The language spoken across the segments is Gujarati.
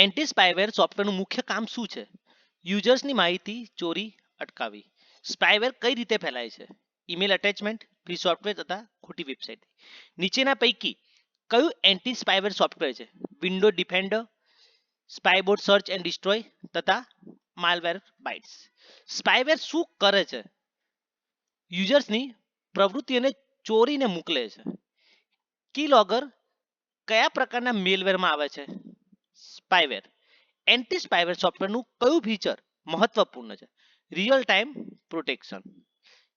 એન્ટી સ્પાયવેર સોફ્ટવેરનું મુખ્ય કામ શું છે? યુઝર્સની માહિતી ચોરી અટકાવી. સ્પાયવેર કઈ રીતે ફેલાય છે? ઈમેલ અટેચમેન્ટ, ફ્રી સોફ્ટવેર તથા ખોટી વેબસાઇટ. નીચેના પૈકી કયું એન્ટી સ્પાયવેર સોફ્ટવેર છે? Window defender, Spybot search and destroy તથા માલવેર બાઇટ્સ. સ્પાયવેર શું કરે છે? યુઝર્સની પ્રવૃત્તિઓને ચોરીને મોકલે છે. કીલોગર કયા પ્રકારના મેલવેરમાં આવે છે? સ્પાયવેર. એન્ટી સ્પાયવેર સોફ્ટવેરનું કયું ફીચર મહત્વપૂર્ણ છે? Real time protection.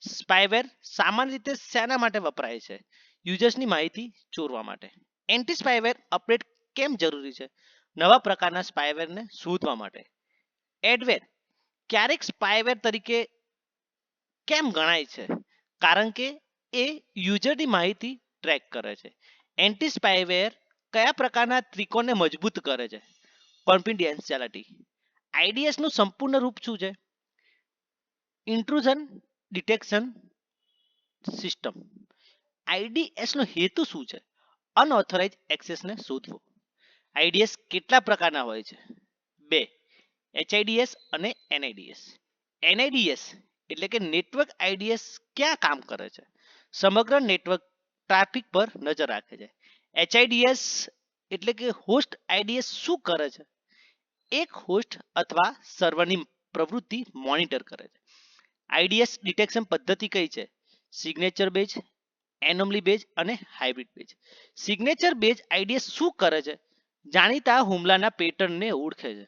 સ્પાયવેર સામાન્ય રીતે શેના માટે વપરાય છે? યુઝર્સની માહિતી ચોરવા માટે. એન્ટી સ્પાયવેર અપડેટ કેમ જરૂરી છે? નવા પ્રકારના સ્પાયવેરને શોધવા માટે. એડવેર ક્યારેક સ્પાયવેર તરીકે કેમ ગણાય છે? કારણ કે એ યુઝરની માહિતી ટ્રેક કરે છે. એન્ટી સ્પાયવેર કયા પ્રકારના ત્રિકોણને મજબૂત કરે છે? કોન્ફિડેન્શિયાલિટી. આઈડીએસ નું સંપૂર્ણ રૂપ શું છે? ઇન્ટ્રુઝન ડિટેક્શન સિસ્ટમ. આઈડીએસ નો હેતુ શું છે? અનઓથોરાઇઝ એક્સેસને શોધવો. આઈડીએસ કેટલા પ્રકારના હોય છે? બે, એચઆઈડીએસ અને એનઆઈડીએસ. એનઆઈડીએસ એટલે કે નેટવર્ક આઈડીએસ ક્યાં કામ કરે છે? સમગ્ર નેટવર્ક ટ્રાફિક પર નજર રાખે છે. એચઆઈડીએસ એટલે કે હોસ્ટ આઈડીએસ શું કરે છે? એક હોસ્ટ અથવા સર્વરની પ્રવૃત્તિ મોનિટર કરે છે. આઈડીએસ ડિટેક્શન પદ્ધતિ કઈ છે? સિગ્નેચર બેઝ, એનોમલી બેઝ અને hybrid base. Signature base IDS શું કરે છે? જાણીતા હુમલાના પેટર્નને ઓળખે છે.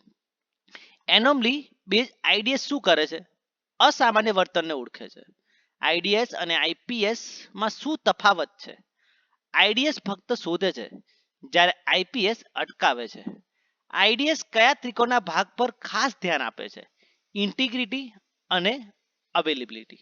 એનોમલી બેઝ આઈડીએસ શું કરે છે? અસામાન્ય વર્તનને ઓળખે છે. આઈડીએસ અને આઈપીએસ માં શું તફાવત છે? આઈડીએસ ફક્ત શોધે છે જ્યારે આઈપીએસ અટકાવે છે. આઈડીએસ કયા ત્રિકોણના ભાગ પર ખાસ ધ્યાન આપે છે? ઇન્ટિગ્રિટી અને અવેલેબિલિટી.